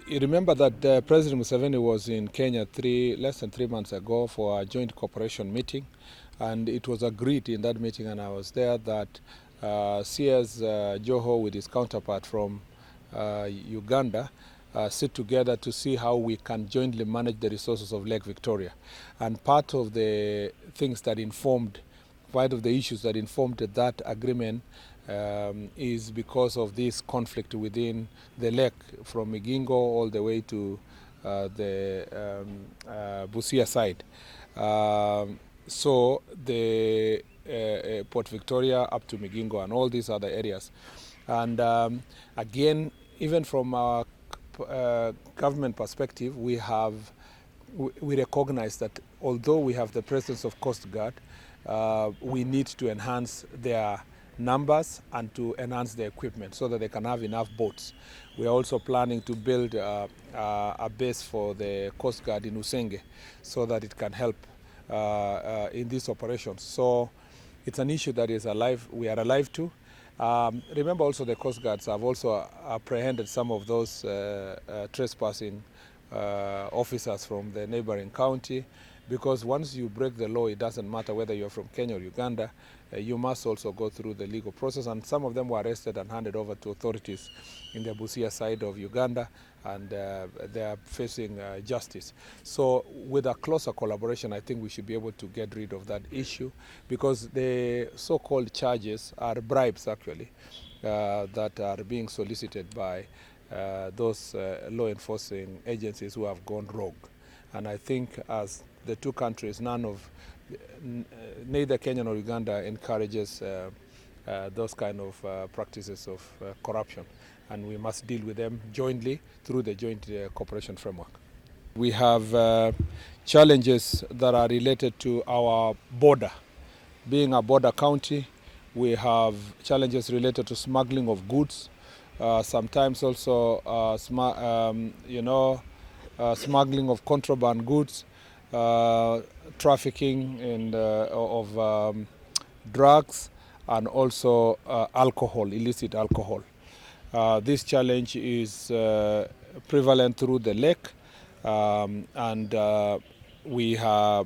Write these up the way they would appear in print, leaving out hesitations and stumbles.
You remember that President Museveni was in Kenya less than 3 months ago for a joint cooperation meeting, and it was agreed in that meeting, and I was there, that Sia's Joho with his counterpart from Uganda sit together to see how we can jointly manage the resources of Lake Victoria. And part of the issues that informed that agreement is because of this conflict within the lake from Migingo all the way to the Busia side. So the Port Victoria up to Migingo and all these other areas. And again, even from our government perspective, we recognize that although we have the presence of Coast Guard, we need to enhance their numbers and to enhance their equipment so that they can have enough boats. We are also planning to build a base for the Coast Guard in Usenge so that it can help in these operations. So it's an issue that is alive. We are alive to. Remember also the Coast Guards have also apprehended some of those trespassing officers from the neighboring county, because once you break the law, it doesn't matter whether you're from Kenya or Uganda, you must also go through the legal process, and some of them were arrested and handed over to authorities in the Busia side of Uganda, and they are facing justice. So with a closer collaboration, I think we should be able to get rid of that issue, because the so-called charges are bribes actually that are being solicited by those law enforcing agencies who have gone rogue. And I think as the two countries, neither Kenya nor Uganda encourages those kind of practices of corruption, and we must deal with them jointly through the joint cooperation framework. We have challenges that are related to our border. Being a border county, we have challenges related to smuggling of goods, sometimes also smuggling of contraband goods, trafficking of drugs, and also alcohol, illicit alcohol. This challenge is prevalent through the lake, and we are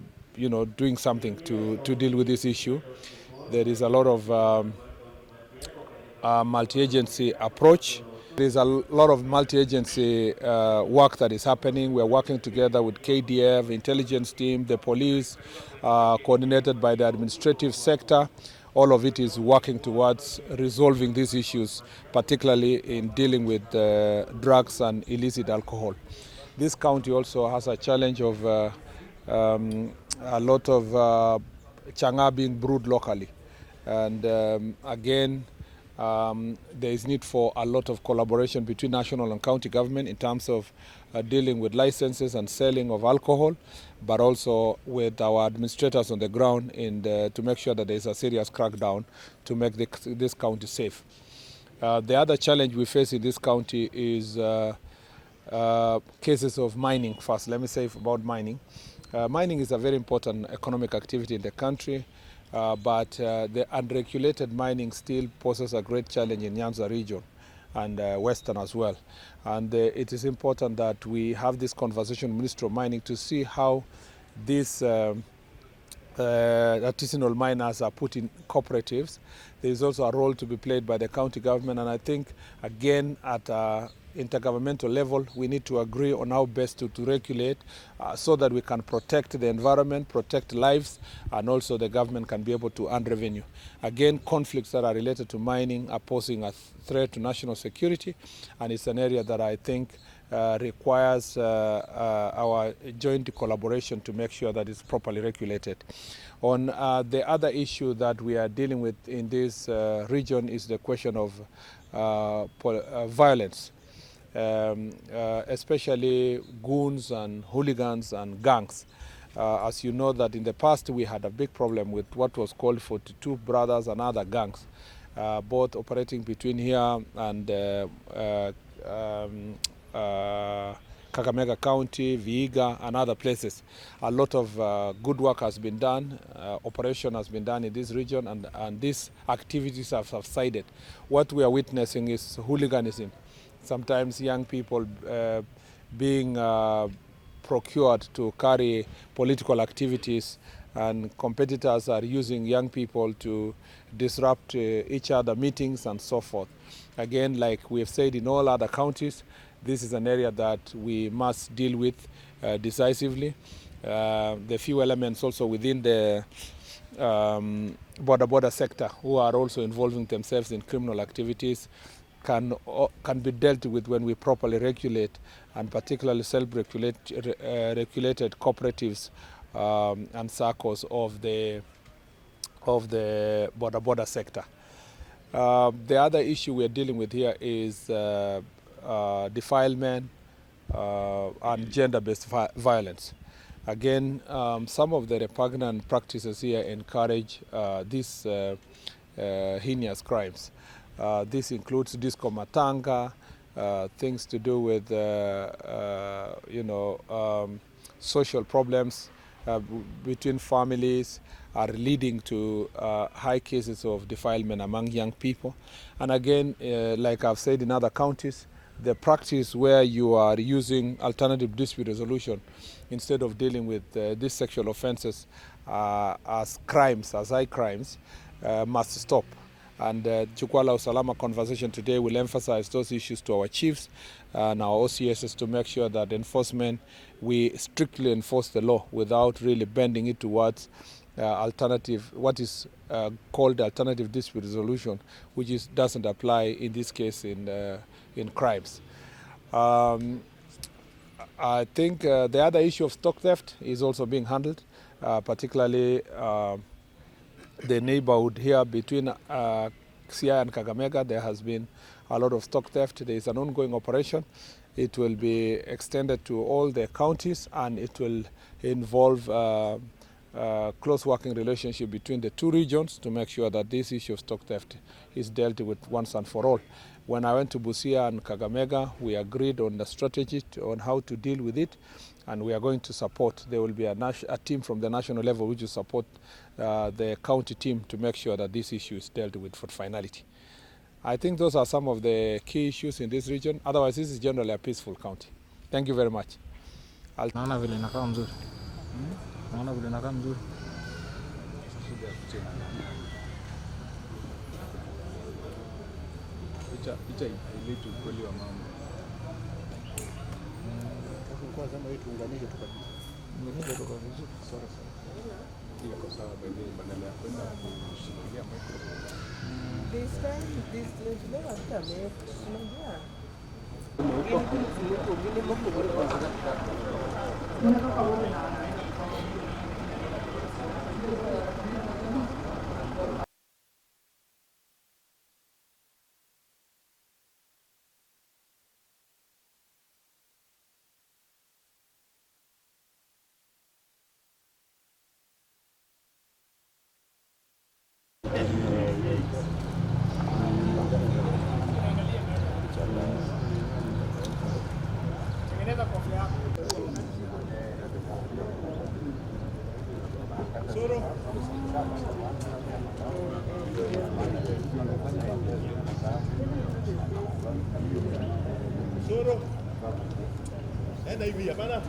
doing something to deal with this issue. There is a lot of multi-agency approach. There is a lot of multi-agency work that is happening. We are working together with KDF, intelligence team, the police, coordinated by the administrative sector. All of it is working towards resolving these issues, particularly in dealing with drugs and illicit alcohol. This county also has a challenge of a lot of chang'aa being brewed locally. And again, there is need for a lot of collaboration between national and county government in terms of dealing with licenses and selling of alcohol, but also with our administrators on the ground to make sure that there is a serious crackdown to make this county safe. The other challenge we face in this county is cases of mining. First, let me say about mining. Mining is a very important economic activity in the country. But the unregulated mining still poses a great challenge in Nyanza region and Western as well. And it is important that we have this conversation with Ministry of Mining to see how these artisanal miners are put in cooperatives. There is also a role to be played by the county government, and I think, again, at intergovernmental level, we need to agree on how best to regulate so that we can protect the environment, protect lives, and also the government can be able to earn revenue. Again, conflicts that are related to mining are posing a threat to national security, and it's an area that I think requires our joint collaboration to make sure that it's properly regulated. On the other issue that we are dealing with in this region is the question of violence. Especially goons and hooligans and gangs. As you know, that in the past we had a big problem with what was called 42 brothers and other gangs, both operating between here and Kakamega County, Vihiga, and other places. A lot of good work has been done, operation has been done in this region, and these activities have subsided. What we are witnessing is hooliganism. Sometimes young people being procured to carry political activities, and competitors are using young people to disrupt each other meetings and so forth. Again, like we have said in all other counties, this is an area that we must deal with decisively. The few elements also within the border sector who are also involving themselves in criminal activities can be dealt with when we properly regulate, and particularly self-regulated cooperatives and circles of the border sector. The other issue we are dealing with here is defilement and gender-based violence. Again, some of the repugnant practices here encourage these heinous crimes. This includes disco matanga, things to do with social problems between families are leading to high cases of defilement among young people. And again, like I've said in other counties, the practice where you are using alternative dispute resolution instead of dealing with these sexual offenses as crimes, as high crimes, must stop. And Jukwaa la Usalama conversation today will emphasize those issues to our chiefs and our OCSs to make sure that enforcement, we strictly enforce the law without really bending it towards what is called alternative dispute resolution, which doesn't apply in this case in crimes. I think the other issue of stock theft is also being handled, particularly the neighborhood here between Siaya and Kakamega. There has been a lot of stock theft. There is an ongoing operation. It will be extended to all the counties, and it will involve close working relationship between the two regions to make sure that this issue of stock theft is dealt with once and for all. When I went to Busia and Kakamega, we agreed on the strategy on how to deal with it, and we are going to support. There will be a team from the national level which will support the county team to make sure that this issue is dealt with for finality. I think those are some of the key issues in this region. Otherwise, this is generally a peaceful county. Thank you very much. Naona vile inakaa mzuri. Naona vile inakaa mzuri. Picha ilete ukweli wa mambo. Kwa kama hii tuunganishe tu kabisa. Unganishe tu kabisa. Sawa. Ile kwa sababu baadaye badala ya kwenda kushikilia microphone. This time, this never come. Unajua. Soro. Enda hivi hapana.